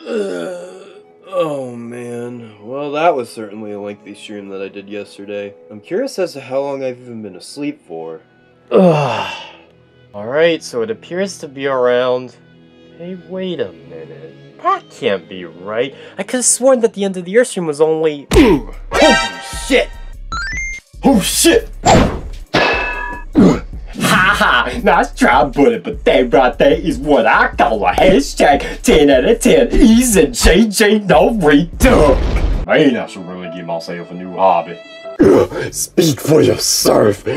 Oh man, well that was certainly a lengthy stream that I did yesterday. I'm curious as to how long I've even been asleep for. Alright, so it appears to be around... Hey, wait a minute. That can't be right. I could have sworn that the end of the year stream was only... Holy shit! Oh shit! Haha, nice try, buddy, but that right there is what I call a hashtag 10 out of 10 easy JJ no return. Man, I should really give myself a new hobby. Speak for yourself.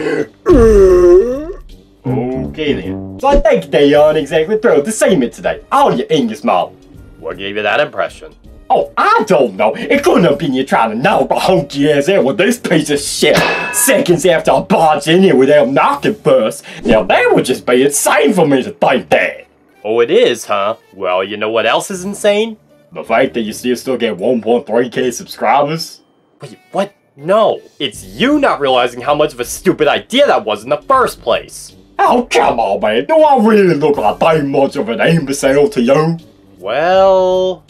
Okay then. So I think they aren't exactly thrilled to see me today, are you, English mom? What gave you that impression? Oh, I don't know. It couldn't have been you trying to knock a honky ass out with this piece of shit. Seconds after I barged in here without knocking first. Now that would just be insane for me to think that. Oh, it is, huh? Well, you know what else is insane? The fact that you still get 1.3k subscribers. Wait, what? No. It's you not realizing how much of a stupid idea that was in the first place. Oh, come on, man. Do I really look like that much of an imbecile to you? Well...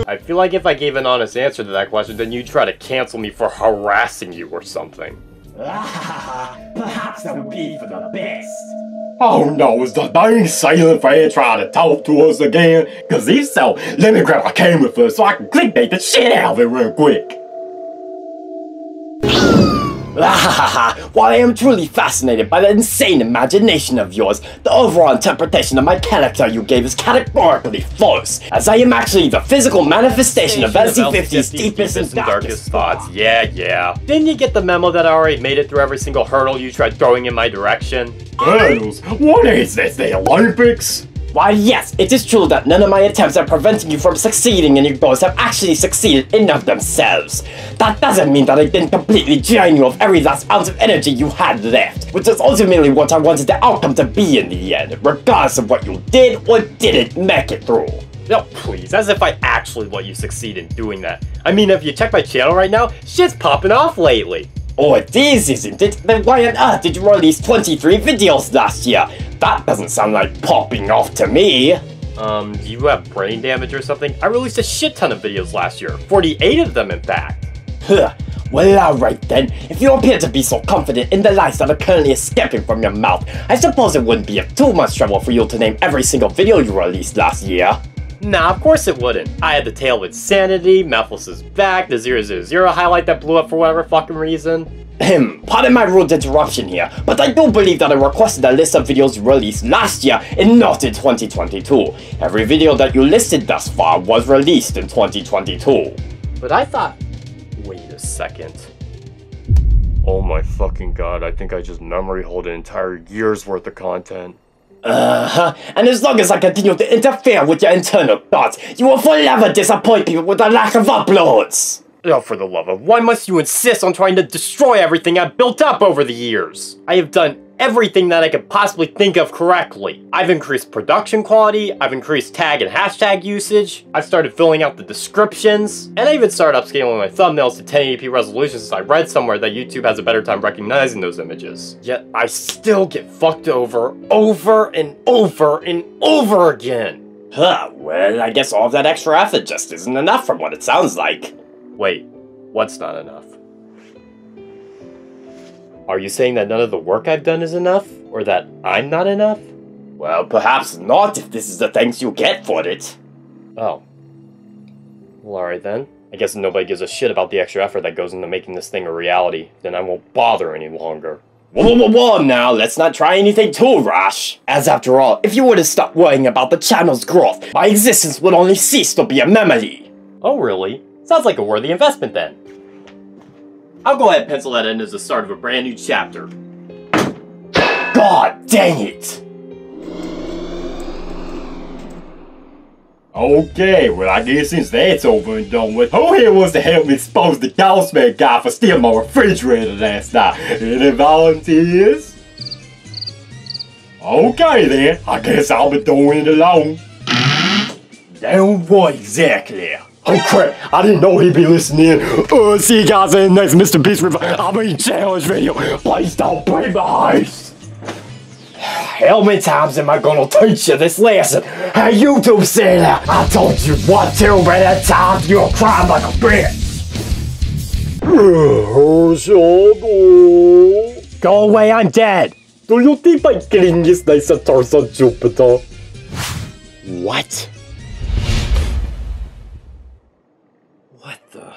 I feel like if I gave an honest answer to that question, then you'd try to cancel me for harassing you or something. Perhaps that would be for the best. Oh no, is the dang silent fan trying to talk to us again? Cause if so, let me grab my camera first so I can clickbait the shit out of it real quick. While I am truly fascinated by the insane imagination of yours, the overall interpretation of my character you gave is categorically false, as I am actually the physical manifestation of LC50's deepest and darkest thoughts. Yeah. Didn't you get the memo that I already made it through every single hurdle you tried throwing in my direction? Hurdles? What is this, the Olympics? Why yes, it is true that none of my attempts at preventing you from succeeding in your goals have actually succeeded in of themselves. That doesn't mean that I didn't completely drain you of every last ounce of energy you had left, which is ultimately what I wanted the outcome to be in the end, regardless of what you did or didn't make it through. No, please, as if I actually let you succeed in doing that. I mean, if you check my channel right now, shit's popping off lately. Oh, it is, isn't it? Then why on earth did you release 23 videos last year? That doesn't sound like popping off to me. Do you have brain damage or something? I released a shit ton of videos last year. 48 of them, in fact. Huh. Well, alright then. If you appear to be so confident in the lies that are currently escaping from your mouth, I suppose it wouldn't be too much trouble for you to name every single video you released last year. Nah, of course it wouldn't. I had the Tale of Insanity, Methless is Back, the 000 highlight that blew up for whatever fucking reason. Pardon my rude interruption here, but I do believe that I requested a list of videos released last year and not in 2022. Every video that you listed thus far was released in 2022. But I thought... Wait a second. Oh my fucking god, I think I just memory hold an entire year's worth of content. And as long as I continue to interfere with your internal thoughts, you will forever disappoint people with the lack of uploads! Oh, for the love of, why must you insist on trying to destroy everything I've built up over the years? I have done everything that I could possibly think of correctly. I've increased production quality, I've increased tag and hashtag usage, I've started filling out the descriptions, and I even started upscaling my thumbnails to 1080p resolution since I read somewhere that YouTube has a better time recognizing those images. Yet I still get fucked over and over and over again. Huh, well, I guess all of that extra effort just isn't enough from what it sounds like. Wait, what's not enough? Are you saying that none of the work I've done is enough? Or that I'm not enough? Well, perhaps not if this is the thanks you get for it. Oh. Well, alright then. I guess if nobody gives a shit about the extra effort that goes into making this thing a reality, then I won't bother any longer. Whoa, now, let's not try anything too rash. As after all, if you were to stop worrying about the channel's growth, my existence would only cease to be a memory. Oh, really? Sounds like a worthy investment then. I'll go ahead and pencil that in as the start of a brand new chapter. God dang it! Okay, well I guess since that's over and done with, who here wants to help me expose the Ghostman guy for stealing my refrigerator last night? Any volunteers? Okay then, I guess I'll be doing it alone. Damn what exactly? Oh crap, I didn't know he'd be listening. See you guys in the next Mr. Beast challenge video. Please don't break my ice. how many times am I gonna teach you this lesson? Hey, YouTube said that. I told you what too many times. You're crying like a bitch. Go away, I'm dead. Do you think my killing is nice at turns on Jupiter? What? What the?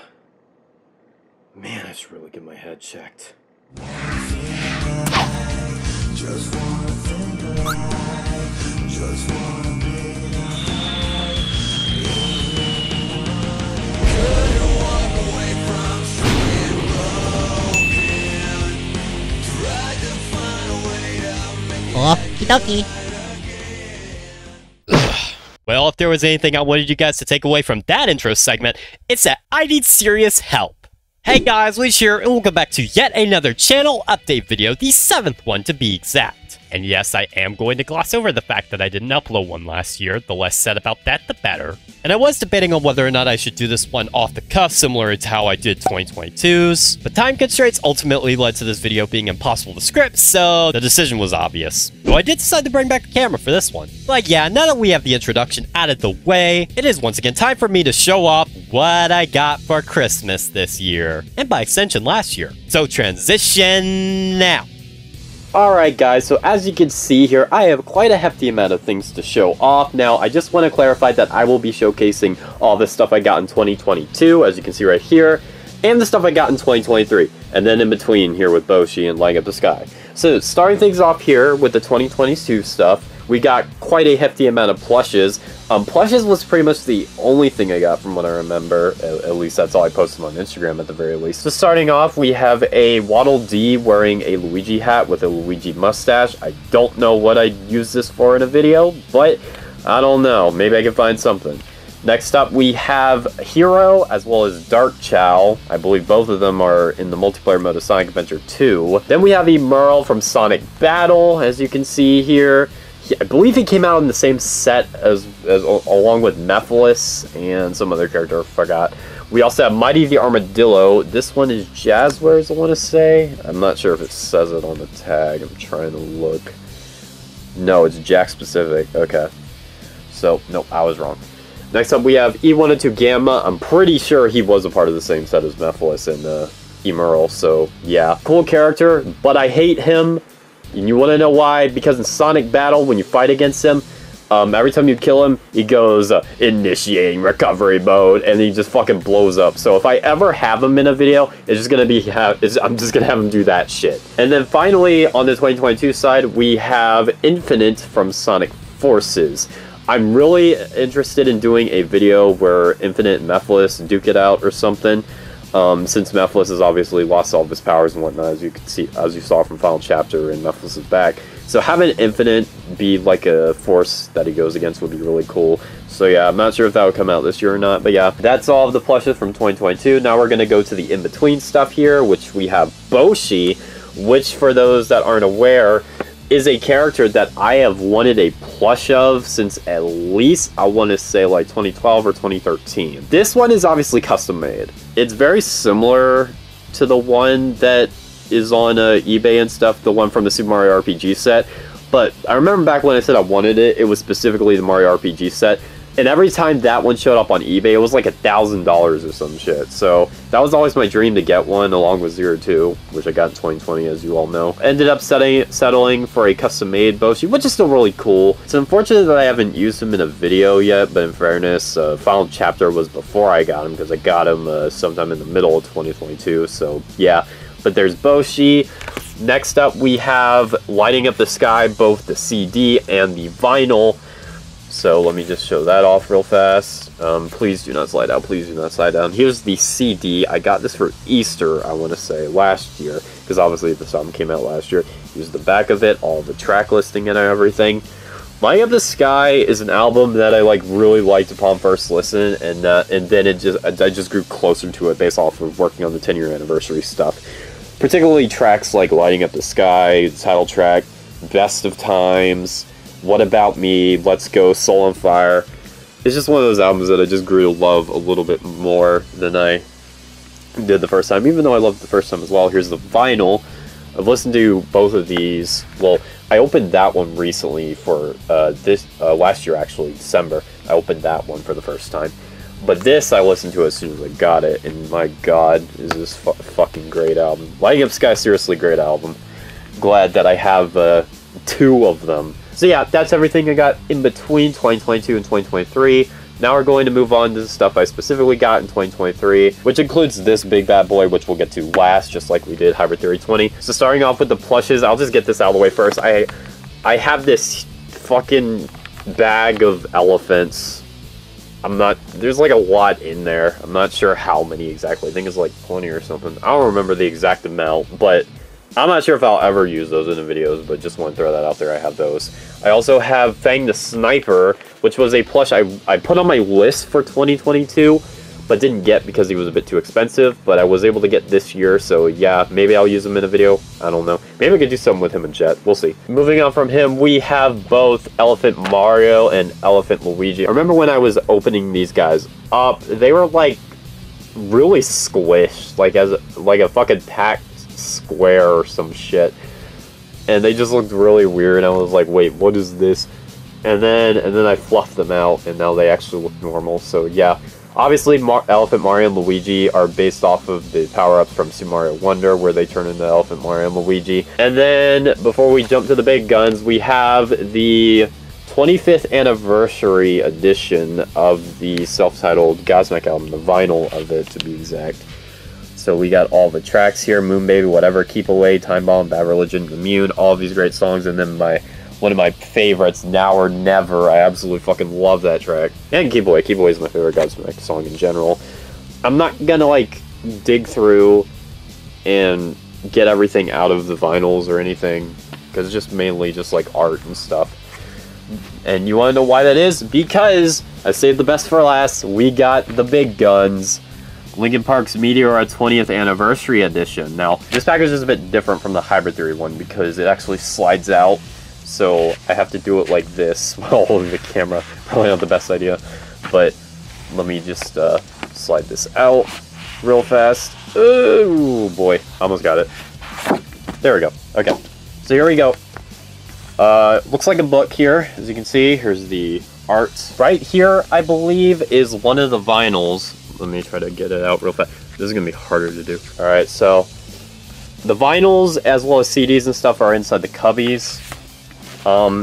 Man, I should really get my head checked. Just wanna be. Okie-dokie. Well, if there was anything I wanted you guys to take away from that intro segment, it's that I need serious help. Hey guys, Luigi here, and welcome back to yet another channel update video, the 7th one to be exact. And yes, I am going to gloss over the fact that I didn't upload one last year. The less said about that, the better. And I was debating on whether or not I should do this one off the cuff, similar to how I did 2022's. But time constraints ultimately led to this video being impossible to script, so the decision was obvious. So I did decide to bring back the camera for this one. But yeah, now that we have the introduction out of the way, it is once again time for me to show off what I got for Christmas this year. And by extension, last year. So transition now. Alright guys, so as you can see here, I have quite a hefty amount of things to show off. Now, I just want to clarify that I will be showcasing all the stuff I got in 2022, as you can see right here, and the stuff I got in 2023, and then in between here with Boshi and Lighting Up the Sky. So, starting things off here with the 2022 stuff, we got quite a hefty amount of plushes. Plushes was pretty much the only thing I got from what I remember. At least that's all I posted on Instagram at the very least. So starting off, we have a Waddle Dee wearing a Luigi hat with a Luigi mustache. I don't know what I'd use this for in a video, but I don't know. Maybe I can find something. Next up, we have Hero as well as Dark Chow. I believe both of them are in the multiplayer mode of Sonic Adventure 2. Then we have Emerl from Sonic Battle, as you can see here. I believe he came out in the same set as along with Mephiles and some other character, I forgot. We also have Mighty the Armadillo. This one is Jazzwares, I want to say. I'm not sure if it says it on the tag. I'm trying to look. No, it's Jack specific. Okay. So, nope, I was wrong. Next up, we have E102 Gamma. I'm pretty sure he was a part of the same set as Mephiles and Emerl. So, yeah. Cool character, but I hate him. And you want to know why? Because in Sonic Battle, when you fight against him, every time you kill him, he goes, initiating recovery mode, and he just fucking blows up. So if I ever have him in a video, it's just going to be, I'm just going to have him do that shit. And then finally, on the 2022 side, we have Infinite from Sonic Forces. I'm really interested in doing a video where Infinite and Mephiles duke it out or something. Since Mephiles has obviously lost all of his powers and whatnot, as you can see, as you saw from Final Chapter, and Mephiles is back. So having Infinite be like a force that he goes against would be really cool. So yeah, I'm not sure if that would come out this year or not, but yeah, that's all of the plushes from 2022. Now we're going to go to the in-between stuff here, which we have Boshi, which for those that aren't aware, is a character that I have wanted a plush of since at least, I want to say, like 2012 or 2013. This one is obviously custom made. It's very similar to the one that is on eBay and stuff, the one from the Super Mario RPG set. But I remember back when I said I wanted it, it was specifically the Mario RPG set. And every time that one showed up on eBay, it was like $1,000 or some shit. So that was always my dream to get one, along with Zero 2, which I got in 2020, as you all know. Ended up settling for a custom-made Boshi, which is still really cool. It's unfortunate that I haven't used him in a video yet, but in fairness, Final Chapter was before I got him, because I got him sometime in the middle of 2022, so yeah. But there's Boshi. Next up, we have Lighting Up the Sky, both the CD and the vinyl. So let me just show that off real fast. Please do not slide down. Please do not slide down. Here's the CD. I got this for Easter, I want to say, last year. Because obviously this album came out last year. Here's the back of it, all the track listing and everything. Lighting Up the Sky is an album that I really liked upon first listen, and then I just grew closer to it based off of working on the 10-year anniversary stuff. Particularly tracks like Lighting Up the Sky, the title track, Best of Times, What About Me, Let's Go, Soul on Fire. It's just one of those albums that I just grew to love a little bit more than I did the first time, even though I loved it the first time as well. Here's the vinyl. I've listened to both of these. Well, I opened that one recently for last year, actually, December. I opened that one for the first time. But this I listened to as soon as I got it, and my god, is this fucking great album. Lighting Up Sky, seriously great album. Glad that I have 2 of them. So yeah, that's everything I got in between 2022 and 2023. Now we're going to move on to the stuff I specifically got in 2023, which includes this big bad boy, which we'll get to last, just like we did Hybrid Theory 20. So starting off with the plushes, I'll just get this out of the way first. I have this fucking bag of elephants. There's like a lot in there. I'm not sure how many exactly. I think it's like 20 or something. I don't remember the exact amount, but I'm not sure if I'll ever use those in the videos, but just want to throw that out there. I have those. I also have Fang the Sniper, which was a plush I put on my list for 2022, but didn't get because he was a bit too expensive, but I was able to get this year, so yeah, maybe I'll use him in a video. I don't know. Maybe I could do something with him and Jet. We'll see. Moving on from him, we have both Elephant Mario and Elephant Luigi. I remember when I was opening these guys up, they were like really squished, like a fucking packed square or some shit, and they just looked really weird. I was like, wait, what is this? And then I fluffed them out, and now they actually look normal. So yeah, obviously Elephant Mario and Luigi are based off of the power-ups from Super Mario Wonder, where they turn into Elephant Mario and Luigi. And then before we jump to the big guns, we have the 25th anniversary edition of the self-titled Godsmack album, the vinyl of it to be exact. So we got all the tracks here: Moon Baby, Whatever, Keep Away, Time Bomb, Bad Religion, Immune, all of these great songs. And then one of my favorites, Now or Never. I absolutely fucking love that track. And Keep Away. Keep Away is my favorite Godsmack song in general. I'm not gonna like dig through and get everything out of the vinyls or anything, because it's just mainly just like art and stuff. And you wanna know why that is? Because I saved the best for last. We got the big guns. Linkin Park's Meteora 20th Anniversary Edition. Now, this package is a bit different from the Hybrid Theory one because it actually slides out, so I have to do it like this while holding the camera. Probably not the best idea, but let me just slide this out real fast. Oh boy, almost got it. There we go. Okay, so here we go. Looks like a book here, as you can see. Here's the art. Right here, I believe, is one of the vinyls. Let me try to get it out real fast. This is going to be harder to do. Alright, so the vinyls as well as CDs and stuff are inside the cubbies.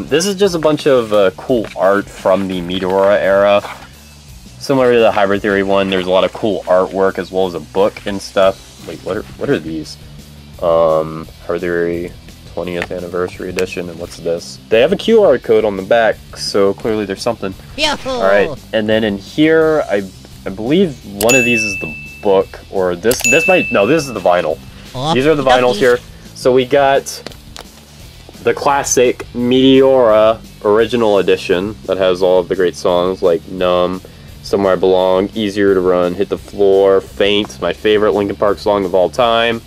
This is just a bunch of cool art from the Meteora era. Similar to the Hybrid Theory one, there's a lot of cool artwork as well as a book and stuff. Wait, what are these? Hybrid Theory 20th Anniversary Edition, and what's this? They have a QR code on the back, so clearly there's something. Alright, and then in here, I believe one of these is the book, or this might, no, this is the vinyl. These are the vinyls here. So we got the classic Meteora original edition that has all of the great songs like Numb, Somewhere I Belong, Easier to Run, Hit the Floor, Faint, my favorite Linkin Park song of all time.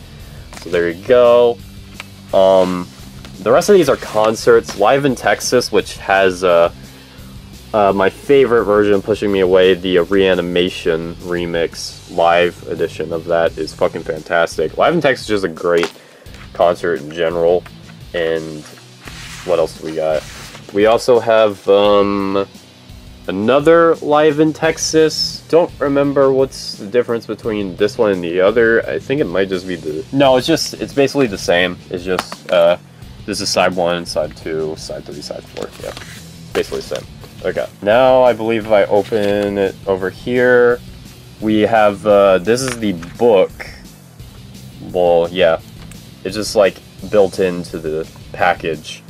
So there you go. The rest of these are concerts. Live in Texas, which has my favorite version, Pushing Me Away, the Reanimation remix live edition of that is fucking fantastic. Live in Texas is just a great concert in general. And what else do we got? We also have another Live in Texas. Don't remember what's the difference between this one and the other. I think it might just be the... No, it's basically the same. It's just, this is side 1, side 2, side 3, side 4. Yeah, basically the same. Okay, now I believe if I open it over here, we have, this is the book. Well, yeah, it's just like built into the package.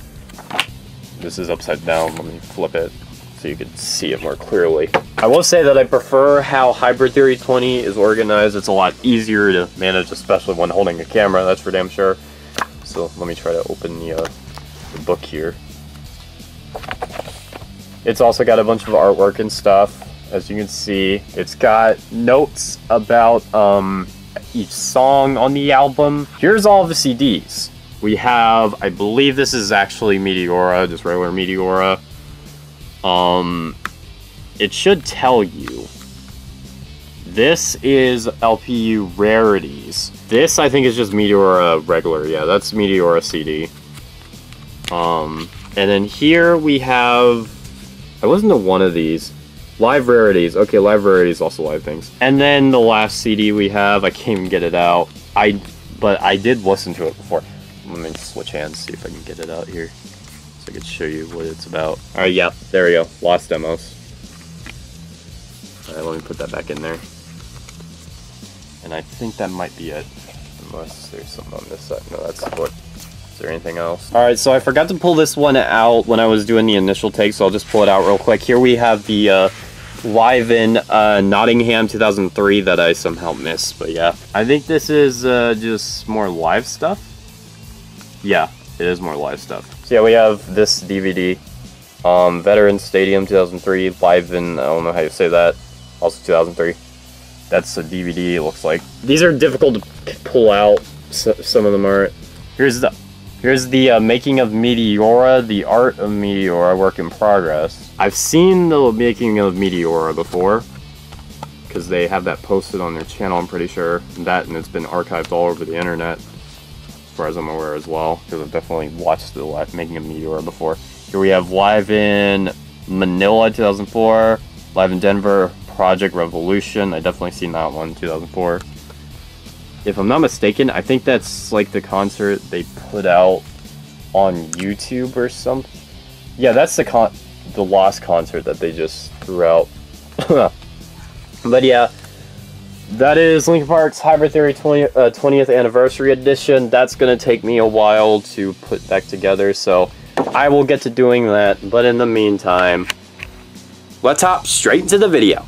This is upside down. Let me flip it so you can see it more clearly. I will say that I prefer how Hybrid Theory 20 is organized. It's a lot easier to manage, especially when holding a camera, that's for damn sure. So let me try to open the book here. It's also got a bunch of artwork and stuff, as you can see. It's got notes about each song on the album. Here's all the CDs. We have, I believe this is actually Meteora, just regular Meteora. It should tell you. This is LPU Rarities. This, I think, is just Meteora regular. Yeah, that's Meteora CD. And then here we have, I listened to one of these. Live Rarities. Okay, Live Rarities also live things. And then the last CD we have, I can't even get it out. But I did listen to it before. Let me switch hands, see if I can get it out here. So I can show you what it's about. Alright, yeah, there we go. Lost Demos. Alright, let me put that back in there. And I think that might be it. Unless there's something on this side. No, that's what. Is there anything else? Alright, so I forgot to pull this one out when I was doing the initial take, so I'll just pull it out real quick. Here we have the Live in Nottingham 2003 that I somehow missed, but yeah. I think this is just more live stuff. Yeah, it is more live stuff. So yeah, we have this DVD. Veterans Stadium 2003, Live in, I don't know how you say that, also 2003. That's a DVD, it looks like. These are difficult to pull out, so, some of them aren't. Here's the Making of Meteora, the Art of Meteora, work in progress. I've seen the Making of Meteora before, because they have that posted on their channel, I'm pretty sure. That, and it's been archived all over the internet, as far as I'm aware as well, because I've definitely watched the Making of Meteora before. Here we have Live in Manila 2004, Live in Denver, Project Revolution. I definitely seen that one, 2004. If I'm not mistaken, I think that's like the concert they put out on YouTube or something. Yeah, that's the Lost concert that they just threw out. But yeah, that is Linkin Park's Hybrid Theory 20th Anniversary Edition. That's going to take me a while to put back together, so I will get to doing that. But in the meantime, let's hop straight into the video.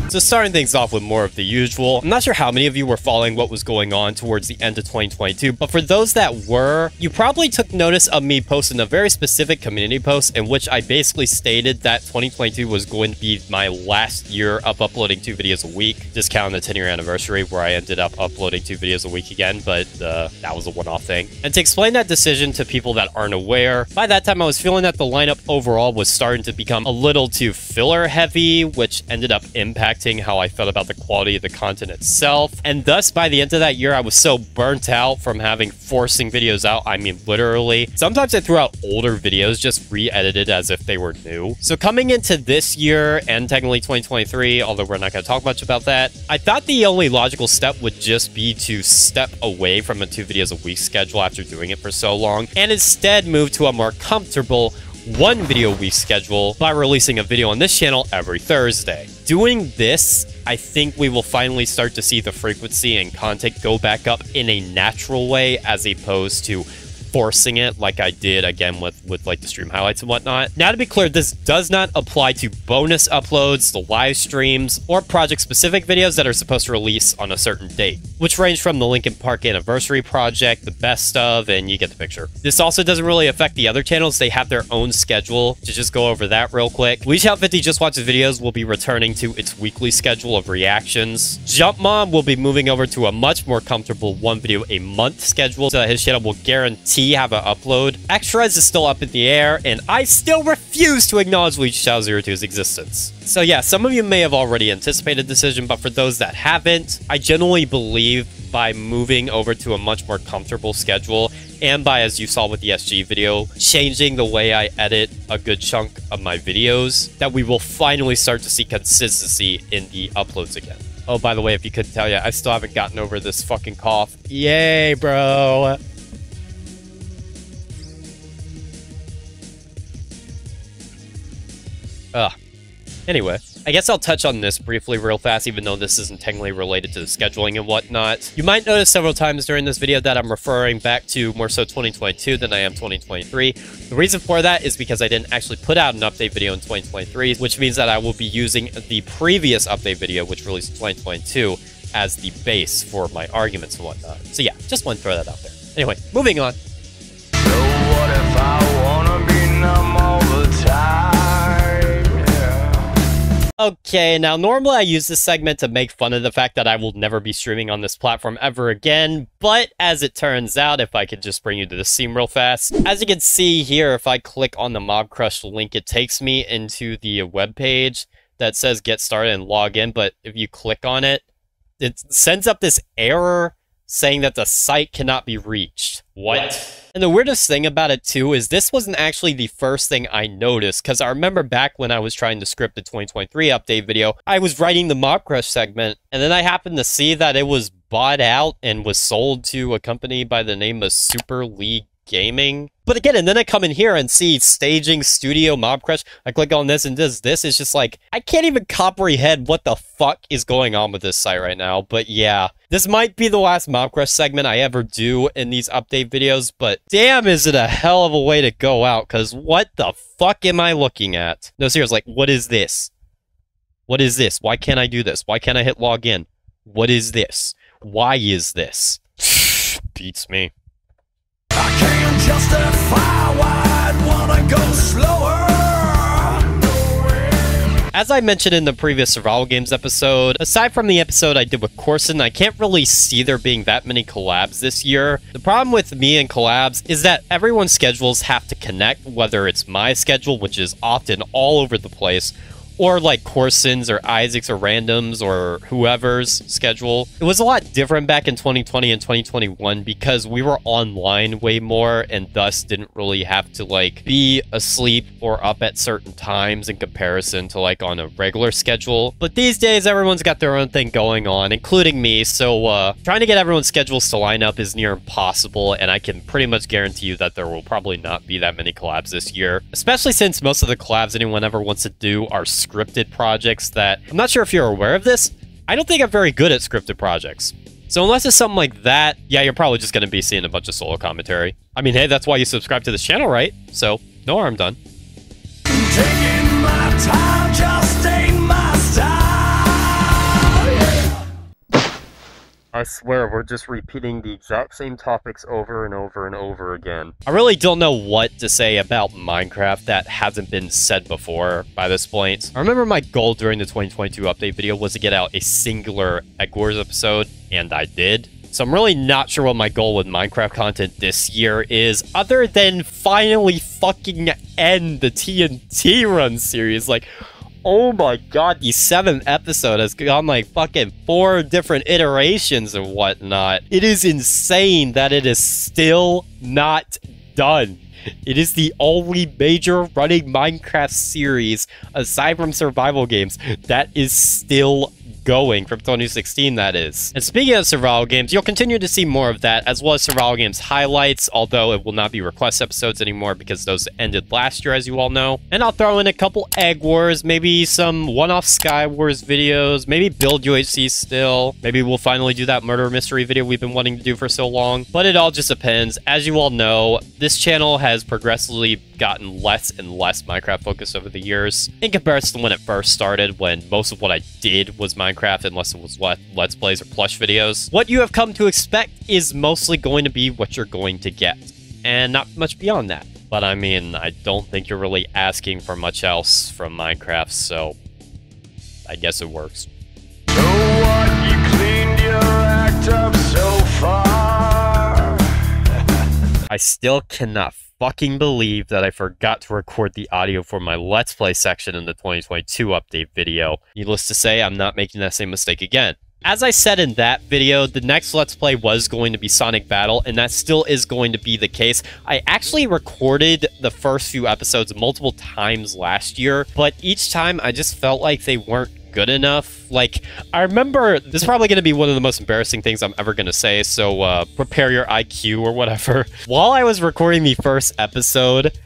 So starting things off with more of the usual, I'm not sure how many of you were following what was going on towards the end of 2022, but for those that were, you probably took notice of me posting a very specific community post in which I basically stated that 2022 was going to be my last year of uploading 2 videos a week, just counting the 10-year anniversary where I ended up uploading 2 videos a week again, but that was a one-off thing. And to explain that decision to people that aren't aware, by that time I was feeling that the lineup overall was starting to become a little too filler heavy, which ended up impacting how I felt about the quality of the content itself. And thus, by the end of that year, I was so burnt out from forcing videos out. I mean, literally. Sometimes I threw out older videos, just re-edited as if they were new. So coming into this year, and technically 2023, although we're not going to talk much about that, I thought the only logical step would just be to step away from a 2 videos a week schedule after doing it for so long, and instead move to a more comfortable 1 video a week schedule by releasing a video on this channel every Thursday. Doing this, I think we will finally start to see the frequency and content go back up in a natural way as opposed to forcing it like I did again with like the stream highlights and whatnot. Now, to be clear, this does not apply to bonus uploads, the live streams, or project specific videos that are supposed to release on a certain date, which range from the Linkin Park Anniversary Project, the best of, and you get the picture. This also doesn't really affect the other channels. They have their own schedule. To just go over that real quick, LUIGICHANNEL Just Watches Videos will be returning to its weekly schedule of reactions. JumpmaanBetty will be moving over to a much more comfortable 1 video a month schedule, so that his channel will guarantee have an upload. X-Rez is still up in the air, and I still refuse to acknowledge LuigiChannel02's existence. So yeah, some of you may have already anticipated the decision, but for those that haven't, I genuinely believe by moving over to a much more comfortable schedule, and by, as you saw with the SG video, changing the way I edit a good chunk of my videos, that we will finally start to see consistency in the uploads again. Oh, by the way, if you couldn't tell yet, I still haven't gotten over this fucking cough. Yay, bro! Anyway, I guess I'll touch on this briefly real fast, even though this isn't technically related to the scheduling and whatnot. You might notice several times during this video that I'm referring back to more so 2022 than I am 2023. The reason for that is because I didn't actually put out an update video in 2023, which means that I will be using the previous update video, which released in 2022, as the base for my arguments and whatnot. So yeah, just want to throw that out there. Anyway, moving on. So what if I wanna be numb all the time? Okay, now normally I use this segment to make fun of the fact that I will never be streaming on this platform ever again, but as it turns out, if I could just bring you to the scene real fast, as you can see here, if I click on the Mobcrush link, it takes me into the web page that says get started and log in, but if you click on it, it sends up this error saying that the site cannot be reached. What? And the weirdest thing about it too is this wasn't actually the first thing I noticed, because I remember back when I was trying to script the 2023 update video, I was writing the Mobcrush segment, and then I happened to see that it was bought out and was sold to a company by the name of Super League Gaming. But again, and then I come in here and see staging studio Mobcrush. I click on this and does this. It's just like, I can't even comprehend what the fuck is going on with this site right now. But yeah, this might be the last Mobcrush segment I ever do in these update videos, but damn, is it a hell of a way to go out, because what the fuck am I looking at? No, seriously, like, what is this? What is this? Why can't I do this? Why can't I hit login? What is this? Why is this? Beats me. I can't justify why I'd wanna go slower. As I mentioned in the previous survival games episode, aside from the episode I did with Corson, I can't really see there being that many collabs this year. The problem with me and collabs is that everyone's schedules have to connect, whether it's my schedule, which is often all over the place, or like Corson's or Isaac's or Random's or whoever's schedule. It was a lot different back in 2020 and 2021 because we were online way more and thus didn't really have to like be asleep or up at certain times in comparison to like on a regular schedule. But these days everyone's got their own thing going on, including me, so trying to get everyone's schedules to line up is near impossible, and I can pretty much guarantee you that there will probably not be that many collabs this year, especially since most of the collabs anyone ever wants to do are scripted projects that, I'm not sure if you're aware of this, I don't think I'm very good at scripted projects. So unless it's something like that, yeah, you're probably just going to be seeing a bunch of solo commentary. I mean, hey, that's why you subscribe to this channel, right? So, no harm done. Taking my time just ain't my style. Yeah. I swear, we're just repeating the exact same topics over and over and over again. I really don't know what to say about Minecraft that hasn't been said before by this point. I remember my goal during the 2022 update video was to get out a singular Egg Wars episode, and I did. So I'm really not sure what my goal with Minecraft content this year is, other than finally fucking end the TNT Run series. Like, oh my god, the 7th episode has gone like fucking 4 different iterations and whatnot. It is insane that it is still not done. It is the only major running Minecraft series, aside from survival games, that is still going from 2016, that is. And speaking of survival games, you'll continue to see more of that, as well as survival games highlights, although it will not be request episodes anymore because those ended last year, as you all know. And I'll throw in a couple Egg Wars, maybe some one-off Sky Wars videos, maybe Build UHC still. Maybe we'll finally do that murder mystery video we've been wanting to do for so long. But it all just depends. As you all know, this channel has progressively gotten less and less Minecraft focused over the years, in comparison to when it first started, when most of what I did was Minecraft, unless it was Let's Plays or Plush videos. What you have come to expect is mostly going to be what you're going to get, and not much beyond that. But I mean, I don't think you're really asking for much else from Minecraft, so I guess it works. So what, you cleaned your act up so far? I still cannot fucking believe that I forgot to record the audio for my Let's Play section in the 2022 update video. Needless to say, I'm not making that same mistake again. As I said in that video, the next Let's Play was going to be Sonic Battle, and that still is going to be the case. I actually recorded the first few episodes multiple times last year, but each time I just felt like they weren't good enough. Like, I remember, this is probably going to be one of the most embarrassing things I'm ever going to say, so prepare your IQ or whatever. While I was recording the first episode,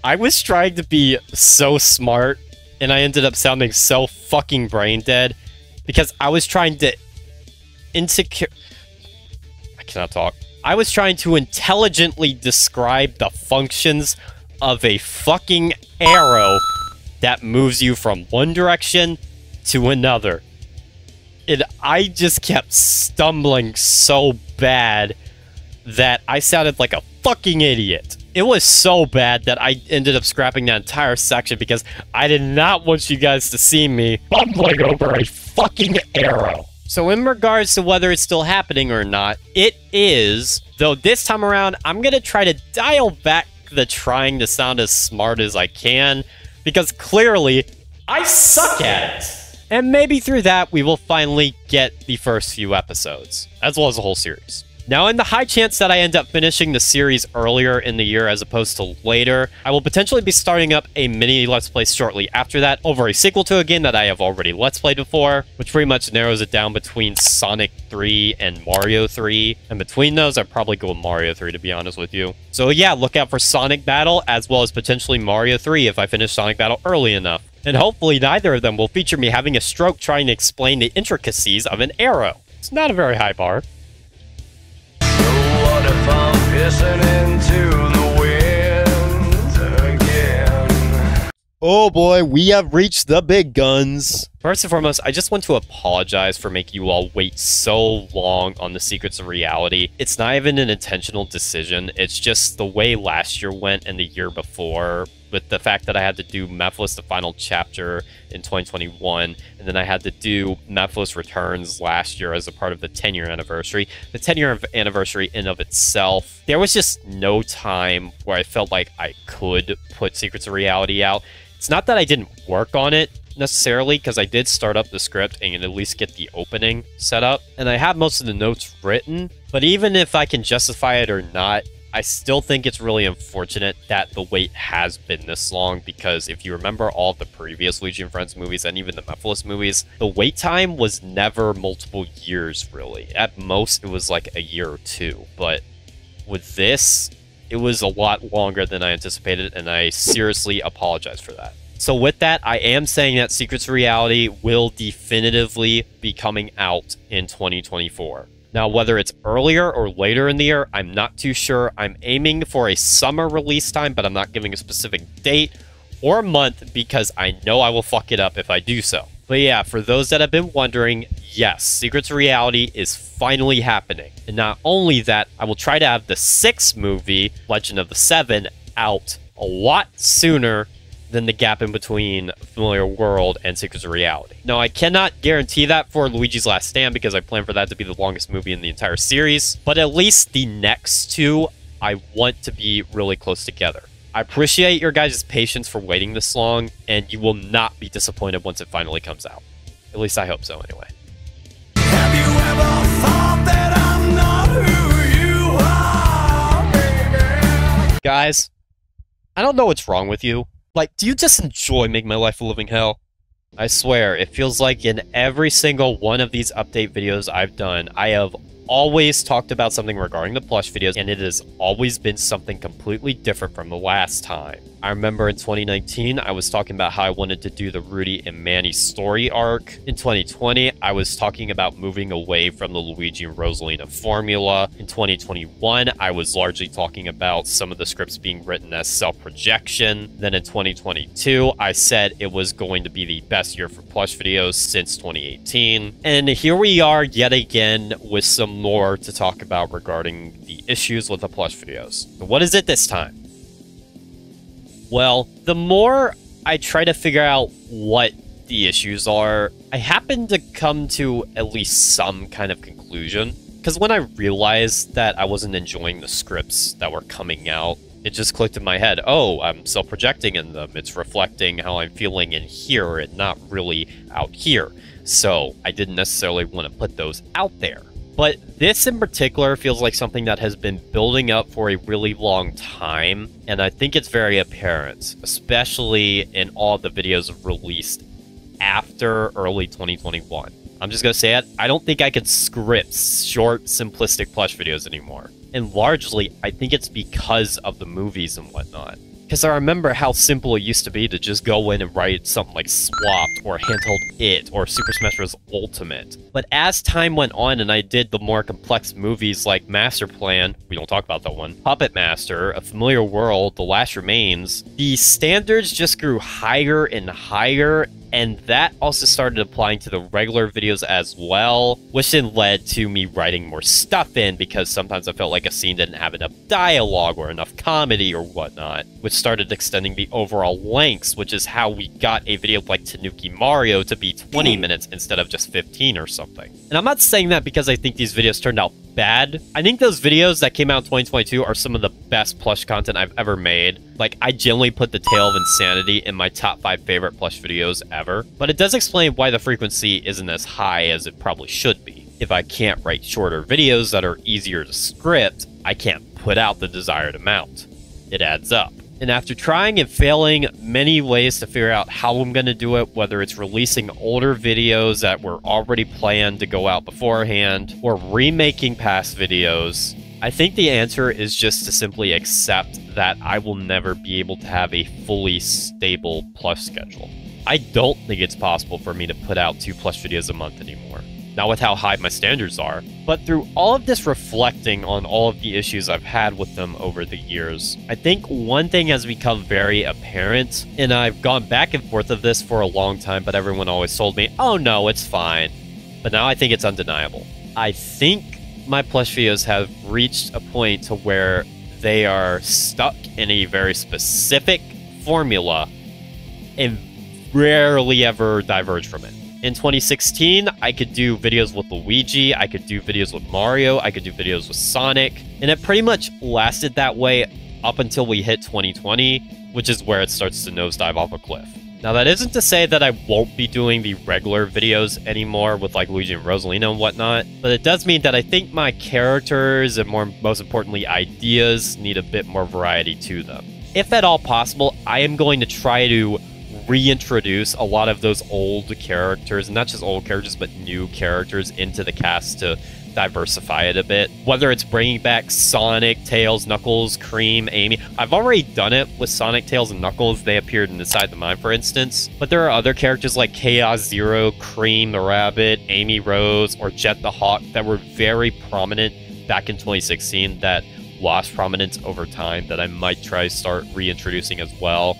I was trying to be so smart, and I ended up sounding so fucking brain dead, because I was trying to I cannot talk. I was trying to intelligently describe the functions of a fucking arrow that moves you from one direction to another. And I just kept stumbling so bad that I sounded like a fucking idiot. It was so bad that I ended up scrapping that entire section because I did not want you guys to see me bumbling over a fucking arrow. So in regards to whether it's still happening or not, it is, though this time around, I'm gonna try to dial back the trying to sound as smart as I can, because clearly, I suck at it. And maybe through that, we will finally get the first few episodes, as well as the whole series. Now, in the high chance that I end up finishing the series earlier in the year as opposed to later, I will potentially be starting up a mini Let's Play shortly after that over a sequel to a game that I have already Let's Played before, which pretty much narrows it down between Sonic 3 and Mario 3. And between those, I'd probably go with Mario 3, to be honest with you. So yeah, look out for Sonic Battle, as well as potentially Mario 3 if I finish Sonic Battle early enough. And hopefully neither of them will feature me having a stroke trying to explain the intricacies of an arrow. It's not a very high bar. What if I'm pissing into the wind again? Oh boy, we have reached the big guns. First and foremost, I just want to apologize for making you all wait so long on the Secrets of Reality. It's not even an intentional decision. It's just the way last year went and the year before, with the fact that I had to do Mephiles the final chapter in 2021, and then I had to do Mephiles Returns last year as a part of the 10-year anniversary. The 10-year anniversary in of itself, there was just no time where I felt like I could put Secrets of Reality out. It's not that I didn't work on it necessarily, because I did start up the script and at least get the opening set up, and I have most of the notes written, but even if I can justify it or not, I still think it's really unfortunate that the wait has been this long, because if you remember all the previous Luigi and Friends movies and even the Mephiles movies, the wait time was never multiple years, really. At most, it was like a year or two, but with this, it was a lot longer than I anticipated, and I seriously apologize for that. So with that, I am saying that Secrets of Reality will definitively be coming out in 2024. Now, whether it's earlier or later in the year, I'm not too sure. I'm aiming for a summer release time, but I'm not giving a specific date or month because I know I will fuck it up if I do so. But yeah, for those that have been wondering, yes, Secrets of Reality is finally happening. And not only that, I will try to have the 6th movie, Legend of the Seven, out a lot sooner than the gap in between Familiar World and Secrets of Reality. Now, I cannot guarantee that for Luigi's Last Stand because I plan for that to be the longest movie in the entire series, but at least the next two I want to be really close together. I appreciate your guys' patience for waiting this long, and you will not be disappointed once it finally comes out. At least I hope so, anyway. Have you ever thought that I'm not who you are? Guys, I don't know what's wrong with you. Like, do you just enjoy making my life a living hell? I swear, it feels like in every single one of these update videos I've done, I have always talked about something regarding the Plush videos, and it has always been something completely different from the last time. I remember in 2019, I was talking about how I wanted to do the Rudy and Manny story arc. In 2020, I was talking about moving away from the Luigi and Rosalina formula. In 2021, I was largely talking about some of the scripts being written as self-projection. Then in 2022, I said it was going to be the best year for Plush videos since 2018. And here we are yet again with some more to talk about regarding the issues with the Plush videos. But what is it this time? Well, the more I try to figure out what the issues are, I happen to come to at least some kind of conclusion. Because when I realized that I wasn't enjoying the scripts that were coming out, it just clicked in my head, oh, I'm self-projecting in them. It's reflecting how I'm feeling in here and not really out here. So I didn't necessarily want to put those out there. But this in particular feels like something that has been building up for a really long time, and I think it's very apparent, especially in all the videos released after early 2021. I'm just gonna say it, I don't think I can script short, simplistic Plush videos anymore. And largely, I think it's because of the movies and whatnot. Because I remember how simple it used to be to just go in and write something like Swapped or Handheld It or Super Smash Bros. Ultimate. But as time went on and I did the more complex movies like Master Plan, we don't talk about that one, Puppet Master, A Familiar World, The Last Remains, the standards just grew higher and higher, and that also started applying to the regular videos as well, which then led to me writing more stuff in because sometimes I felt like a scene didn't have enough dialogue or enough comedy or whatnot, which started extending the overall lengths, which is how we got a video like Tanuki Mario to be 20 minutes instead of just 15 or something. And I'm not saying that because I think these videos turned out bad. I think those videos that came out in 2022 are some of the best plush content I've ever made. Like, I generally put the Tale of Insanity in my top 5 favorite plush videos ever. But it does explain why the frequency isn't as high as it probably should be. If I can't write shorter videos that are easier to script, I can't put out the desired amount. It adds up. And after trying and failing many ways to figure out how I'm going to do it, whether it's releasing older videos that were already planned to go out beforehand, or remaking past videos, I think the answer is just to simply accept that I will never be able to have a fully stable plush schedule. I don't think it's possible for me to put out 2 plush videos a month anymore. Not with how high my standards are. But through all of this reflecting on all of the issues I've had with them over the years, I think one thing has become very apparent, and I've gone back and forth of this for a long time, but everyone always told me, oh no, it's fine. But now I think it's undeniable. I think my plush videos have reached a point to where they are stuck in a very specific formula and rarely ever diverge from it. In 2016, I could do videos with Luigi, I could do videos with Mario, I could do videos with Sonic, and it pretty much lasted that way up until we hit 2020, which is where it starts to nosedive off a cliff. Now, that isn't to say that I won't be doing the regular videos anymore with like Luigi and Rosalina and whatnot, but it does mean that I think my characters and most importantly ideas need a bit more variety to them. If at all possible, I am going to try to reintroduce a lot of those old characters, and not just old characters, but new characters into the cast to diversify it a bit. Whether it's bringing back Sonic, Tails, Knuckles, Cream, Amy. I've already done it with Sonic, Tails, and Knuckles. They appeared in Inside the Mind, for instance. But there are other characters like Chaos Zero, Cream the Rabbit, Amy Rose, or Jet the Hawk that were very prominent back in 2016 that lost prominence over time that I might try to start reintroducing as well.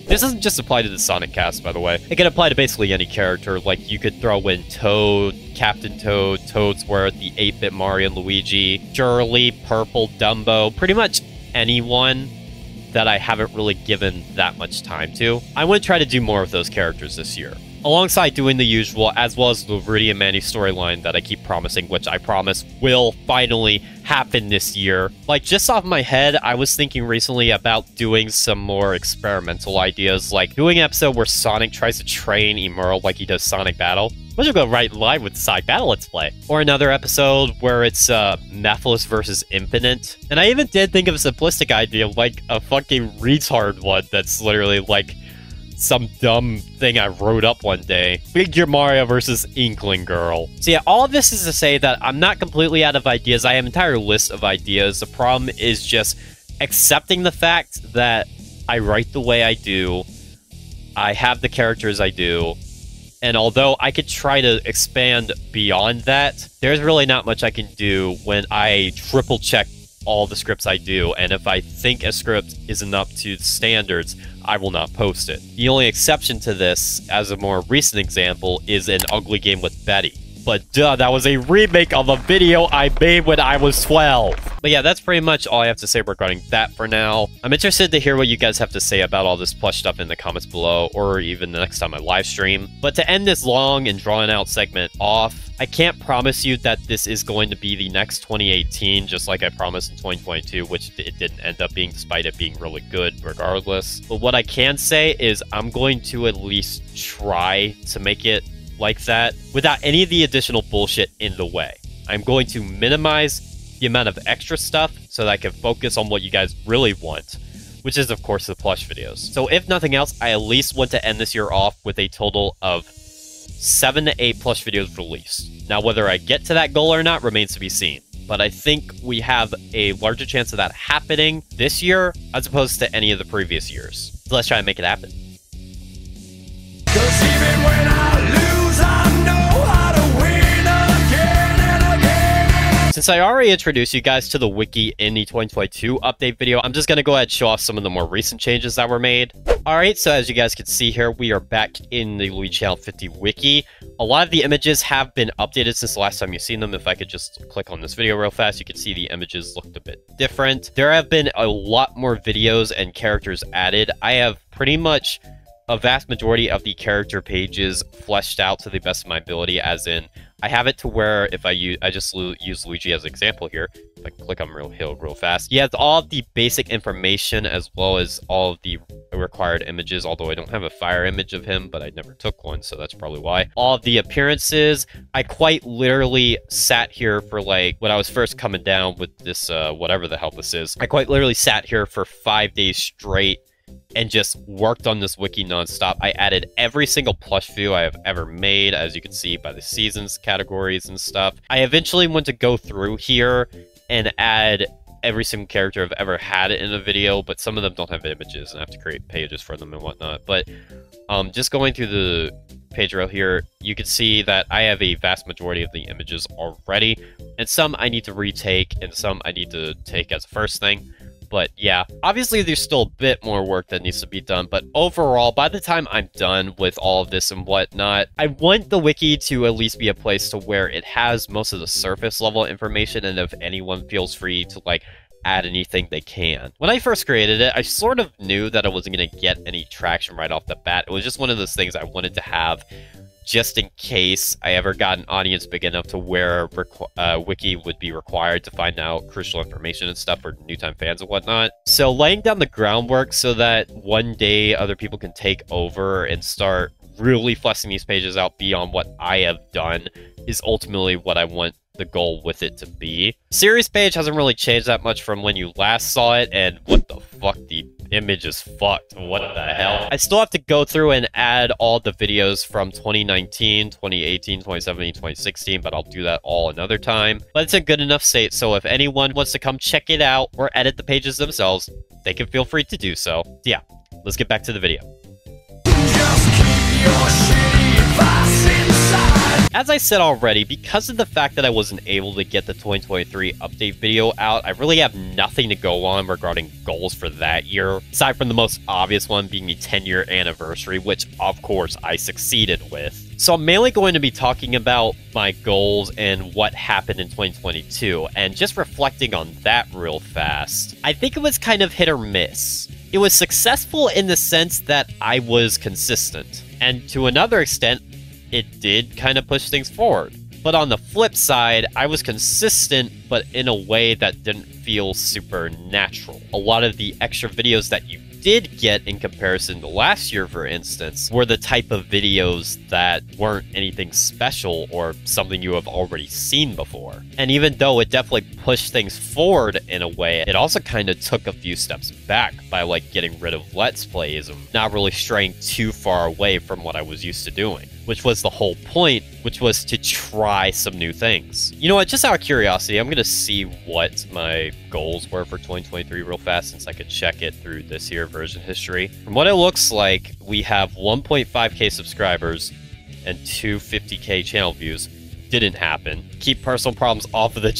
This doesn't just apply to the Sonic cast, by the way. It can apply to basically any character. Like, you could throw in Toad, Captain Toad, Toadsworth, the 8-bit Mario and Luigi, Shirley, Purple, Dumbo, pretty much anyone that I haven't really given that much time to. I want to try to do more of those characters this year, alongside doing the usual, as well as the Rudy and Manny storyline that I keep promising, which I promise will finally happen this year. Like, just off my head, I was thinking recently about doing some more experimental ideas, like doing an episode where Sonic tries to train Emerald like he does Sonic Battle, which will go right in line with Sonic Battle Let's Play. Or another episode where it's Methless versus Infinite. And I even did think of a simplistic idea, like a fucking retard one that's literally like some dumb thing I wrote up one day. Figure Mario versus Inkling Girl. So yeah, all of this is to say that I'm not completely out of ideas. I have an entire list of ideas. The problem is just accepting the fact that I write the way I do, I have the characters I do, and although I could try to expand beyond that, there's really not much I can do when I triple check all the scripts I do, and if I think a script isn't up to standards, I will not post it. The only exception to this, as a more recent example, is An Ugly Game with Betty. But duh, that was a remake of a video I made when I was 12. But yeah, that's pretty much all I have to say regarding that for now. I'm interested to hear what you guys have to say about all this plush stuff in the comments below, or even the next time I live stream. But to end this long and drawn out segment off, I can't promise you that this is going to be the next 2018, just like I promised in 2022, which it didn't end up being, despite it being really good regardless. But what I can say is I'm going to at least try to make it like that without any of the additional bullshit in the way. I'm going to minimize the amount of extra stuff so that I can focus on what you guys really want, which is of course the plush videos. So if nothing else, I at least want to end this year off with a total of 7 to 8 plush videos released. Now whether I get to that goal or not remains to be seen, but I think we have a larger chance of that happening this year as opposed to any of the previous years. So let's try and make it happen. 'Cause even when I lose, I know how to win again and again. Since I already introduced you guys to the wiki in the 2022 update video, I'm just going to go ahead and show off some of the more recent changes that were made. Alright, so as you guys can see here, we are back in the LUIGICHANNEL wiki. A lot of the images have been updated since the last time you've seen them. If I could just click on this video real fast, you can see the images looked a bit different. There have been a lot more videos and characters added. I have pretty much a vast majority of the character pages fleshed out to the best of my ability, as in I have it to where if I just use Luigi as an example here. If I click on real fast, he has all of the basic information as well as all of the required images, although I don't have a fire image of him, but I never took one, so that's probably why. All of the appearances, I quite literally sat here for like, when I was first coming down with this, whatever the hell this is, I quite literally sat here for 5 days straight and just worked on this wiki nonstop. I added every single plush view I have ever made, as you can see by the seasons categories and stuff. I eventually went to go through here and add every single character I've ever had in a video, but some of them don't have images and I have to create pages for them and whatnot. But just going through the page rail here, you can see that I have a vast majority of the images already, and some I need to retake and some I need to take as a first thing. But yeah, obviously there's still a bit more work that needs to be done, but overall, by the time I'm done with all of this and whatnot, I want the wiki to at least be a place to where it has most of the surface level information, and if anyone feels free to like add anything they can. When I first created it, I sort of knew that I wasn't going to get any traction right off the bat. It was just one of those things I wanted to have just in case I ever got an audience big enough to where wiki would be required to find out crucial information and stuff for new time fans and whatnot. So laying down the groundwork so that one day other people can take over and start really fleshing these pages out beyond what I have done is ultimately what I want the goal with it to be. Series page hasn't really changed that much from when you last saw it, and what the fuck, the image is fucked. What the hell? I still have to go through and add all the videos from 2019, 2018, 2017, 2016, but I'll do that all another time. But it's in good enough state, so if anyone wants to come check it out or edit the pages themselves, they can feel free to do so. Yeah, let's get back to the video. Just keep your shitty advice inside. As I said already, because of the fact that I wasn't able to get the 2023 update video out, I really have nothing to go on regarding goals for that year, aside from the most obvious one being the 10-year anniversary, which of course I succeeded with. So I'm mainly going to be talking about my goals and what happened in 2022, and just reflecting on that real fast. I think it was kind of hit or miss. It was successful in the sense that I was consistent, and to another extent, it did kind of push things forward. But on the flip side, I was consistent, but in a way that didn't feel super natural. A lot of the extra videos that you did get in comparison to last year, for instance, were the type of videos that weren't anything special or something you have already seen before. And even though it definitely pushed things forward in a way, it also kind of took a few steps back by like getting rid of Let's Plays and not really straying too far away from what I was used to doing, which was the whole point, which was to try some new things. You know what, just out of curiosity, I'm gonna see what my goals were for 2023 real fast, since I could check it through this here version history. From what it looks like, we have 1.5k subscribers and 250k channel views. Didn't happen. Keep personal problems off of the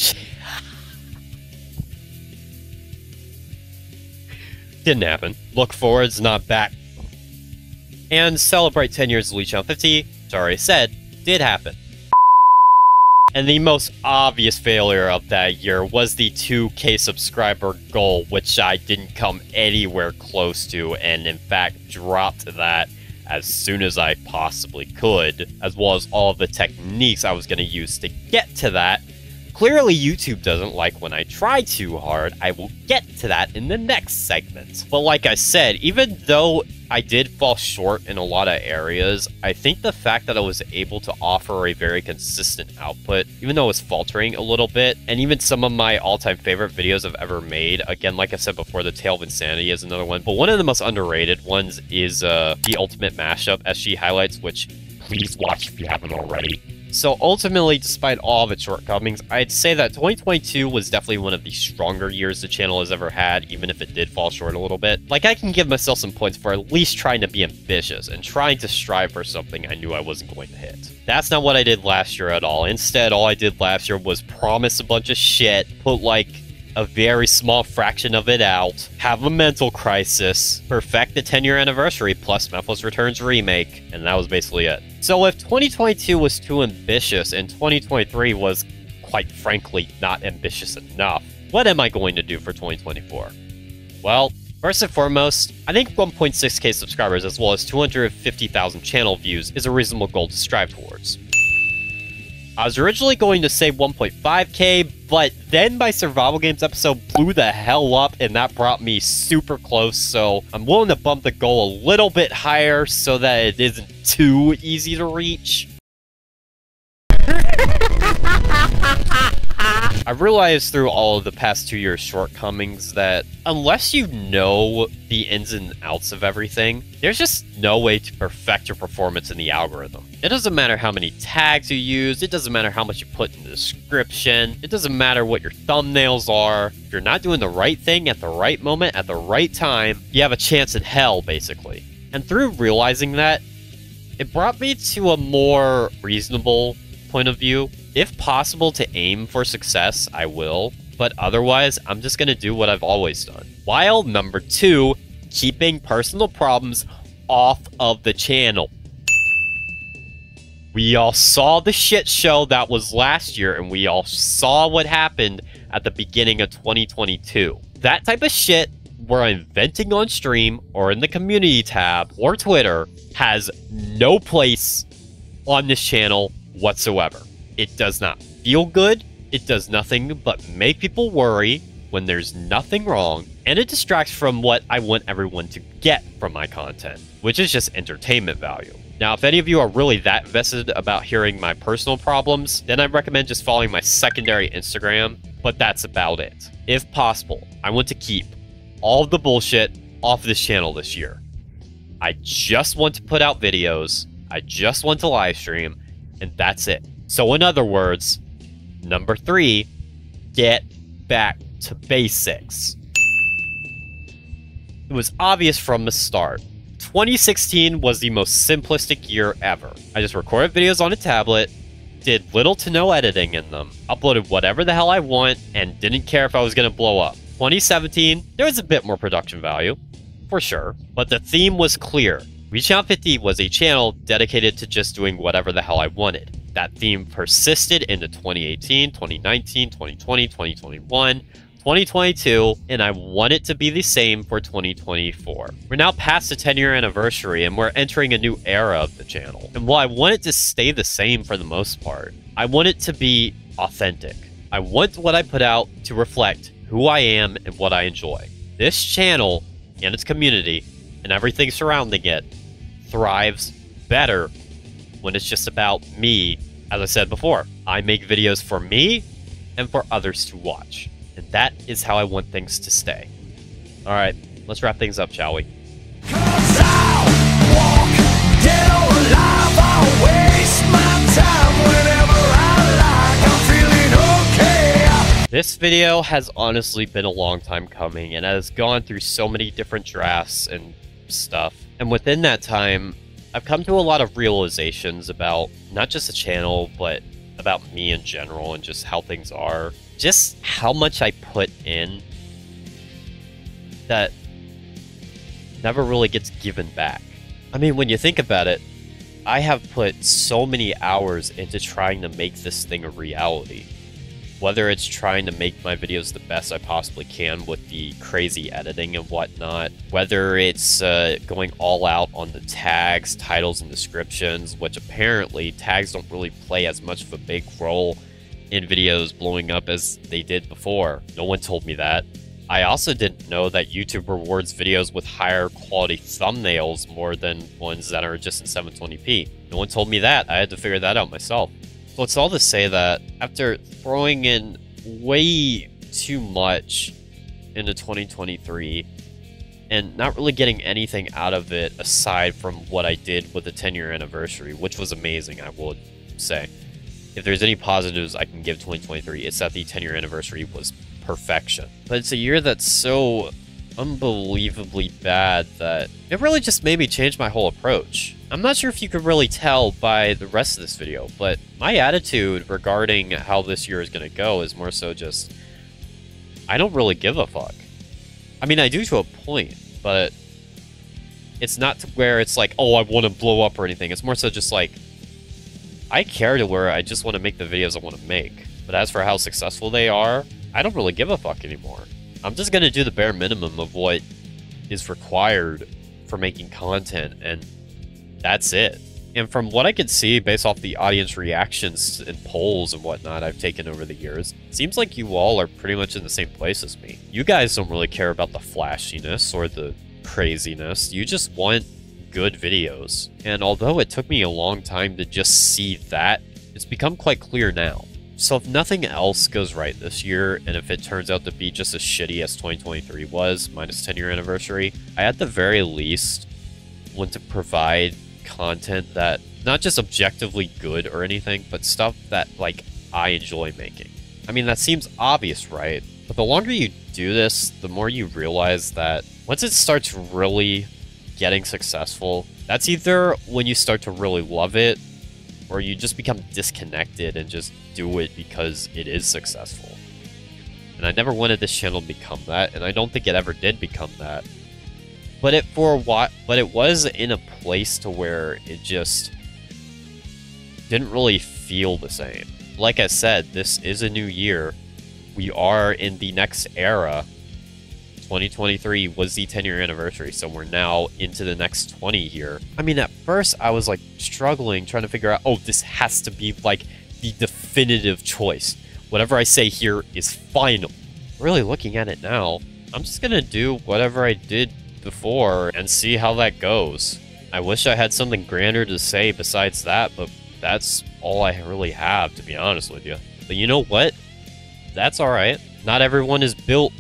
didn't happen. Look forwards, not back. And celebrate 10 years of LUIGICHANNEL 50, which I already said, did happen. And the most obvious failure of that year was the 2k subscriber goal, which I didn't come anywhere close to, and in fact dropped that as soon as I possibly could, as well as all of the techniques I was going to use to get to that. Clearly, YouTube doesn't like when I try too hard. I will get to that in the next segment. But like I said, even though I did fall short in a lot of areas, I think the fact that I was able to offer a very consistent output, even though it was faltering a little bit, and even some of my all-time favorite videos I've ever made, again, like I said before, The Tale of Insanity is another one, but one of the most underrated ones is The Ultimate Mashup SG Highlights, which please watch if you haven't already. So ultimately, despite all of its shortcomings, I'd say that 2022 was definitely one of the stronger years the channel has ever had, even if it did fall short a little bit. Like, I can give myself some points for at least trying to be ambitious and trying to strive for something I knew I wasn't going to hit. That's not what I did last year at all. Instead, all I did last year was promise a bunch of shit, put like a very small fraction of it out, have a mental crisis, perfect the 10-year anniversary plus Memphis Returns remake, and that was basically it. So if 2022 was too ambitious and 2023 was, quite frankly, not ambitious enough, what am I going to do for 2024? Well, first and foremost, I think 1.6k subscribers as well as 250,000 channel views is a reasonable goal to strive towards. I was originally going to say 1.5k, but then my survival games episode blew the hell up and that brought me super close, so I'm willing to bump the goal a little bit higher so that it isn't too easy to reach. I've realized through all of the past 2 years' shortcomings that unless you know the ins and outs of everything, there's just no way to perfect your performance in the algorithm. It doesn't matter how many tags you use, it doesn't matter how much you put in the description, it doesn't matter what your thumbnails are. If you're not doing the right thing at the right moment, at the right time, you have a chance in hell, basically. And through realizing that, it brought me to a more reasonable point of view. If possible to aim for success, I will, but otherwise, I'm just gonna do what I've always done. While number 2, keeping personal problems off of the channel. We all saw the shit show that was last year, and we all saw what happened at the beginning of 2022. That type of shit where I'm venting on stream or in the community tab or Twitter has no place on this channel whatsoever. It does not feel good, it does nothing but make people worry when there's nothing wrong, and it distracts from what I want everyone to get from my content, which is just entertainment value. Now, if any of you are really that vested about hearing my personal problems, then I recommend just following my secondary Instagram, but that's about it. If possible, I want to keep all of the bullshit off this channel this year. I just want to put out videos, I just want to live stream, and that's it. So in other words, number 3, get back to basics. It was obvious from the start. 2016 was the most simplistic year ever. I just recorded videos on a tablet, did little to no editing in them, uploaded whatever the hell I want, and didn't care if I was going to blow up. 2017, there was a bit more production value, for sure, but the theme was clear. JumpmaanBetty was a channel dedicated to just doing whatever the hell I wanted. That theme persisted into 2018, 2019, 2020, 2021, 2022, and I want it to be the same for 2024. We're now past the 10-year anniversary, and we're entering a new era of the channel. And while I want it to stay the same for the most part, I want it to be authentic. I want what I put out to reflect who I am and what I enjoy. This channel and its community and everything surrounding it thrives better when it's just about me. As I said before, I make videos for me and for others to watch. And that is how I want things to stay. Alright, let's wrap things up, shall we? 'Cause I'll walk dead or alive, I'll waste my time whenever I like, I'm feeling okay. This video has honestly been a long time coming and has gone through so many different drafts and stuff. And within that time, I've come to a lot of realizations about not just the channel, but about me in general and just how things are. Just how much I put in that never really gets given back. I mean, when you think about it, I have put so many hours into trying to make this thing a reality. Whether it's trying to make my videos the best I possibly can with the crazy editing and whatnot, whether it's going all out on the tags, titles, and descriptions, which apparently tags don't really play as much of a big role in videos blowing up as they did before. No one told me that. I also didn't know that YouTube rewards videos with higher quality thumbnails more than ones that are just in 720p. No one told me that. I had to figure that out myself. So it's all to say that after throwing in way too much into 2023 and not really getting anything out of it aside from what I did with the 10-year anniversary, which was amazing, I would say. If there's any positives I can give 2023, it's that the 10-year anniversary was perfection. But it's a year that's so unbelievably bad that it really just made me change my whole approach. I'm not sure if you could really tell by the rest of this video, but my attitude regarding how this year is going to go is more so just, I don't really give a fuck. I mean, I do to a point, but it's not to where it's like, oh, I want to blow up or anything. It's more so just like, I care to where I just want to make the videos I want to make. But as for how successful they are, I don't really give a fuck anymore. I'm just going to do the bare minimum of what is required for making content, and that's it. And from what I could see, based off the audience reactions and polls and whatnot I've taken over the years, it seems like you all are pretty much in the same place as me. You guys don't really care about the flashiness or the craziness. You just want good videos. And although it took me a long time to just see that, it's become quite clear now. So if nothing else goes right this year, and if it turns out to be just as shitty as 2023 was, minus 10-year anniversary, I at the very least want to provide content that not just objectively good or anything, but stuff that like I enjoy making. I mean, that seems obvious, right? But the longer you do this, the more you realize that once it starts really getting successful, that's either when you start to really love it, or you just become disconnected and just do it because it is successful. And I never wanted this channel to become that, and I don't think it ever did become that. But it was in a place to where it just didn't really feel the same. Like I said, this is a new year. We are in the next era. 2023 was the 10-year anniversary, so we're now into the next 20 here. I mean, at first I was like struggling, trying to figure out, oh, this has to be like the definitive choice. Whatever I say here is final. Really looking at it now, I'm just gonna do whatever I did before and see how that goes. I wish I had something grander to say besides that, but that's all I really have, to be honest with you. But you know what? That's alright. Not everyone is built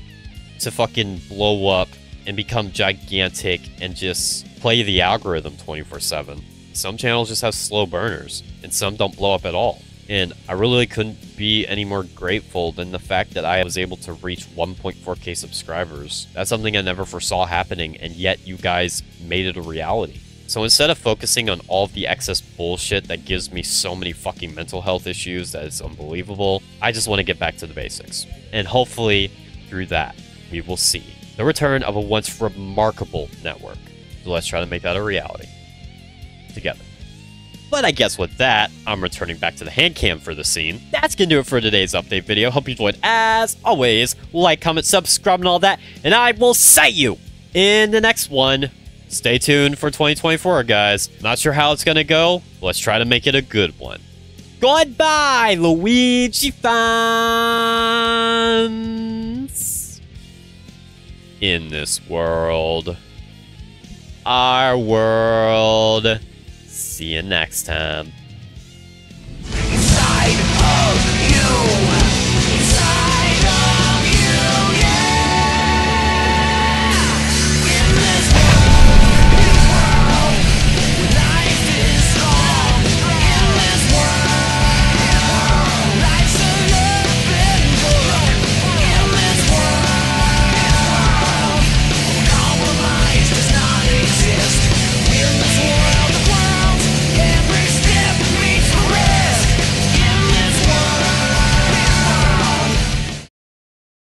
to fucking blow up and become gigantic and just play the algorithm 24/7. Some channels just have slow burners, and some don't blow up at all. And I really couldn't be any more grateful than the fact that I was able to reach 1.4k subscribers. That's something I never foresaw happening, and yet you guys made it a reality. So instead of focusing on all of the excess bullshit that gives me so many fucking mental health issues that is unbelievable, I just want to get back to the basics. And hopefully, through that, we will see the return of a once remarkable network. So let's try to make that a reality. Together. But I guess with that, I'm returning back to the hand cam for the scene. That's gonna do it for today's update video. Hope you enjoyed as always. Like, comment, subscribe, and all that. And I will see you in the next one. Stay tuned for 2024, guys. Not sure how it's gonna go. Let's try to make it a good one. Goodbye, Luigi fans. In this world. Our world. See you next time.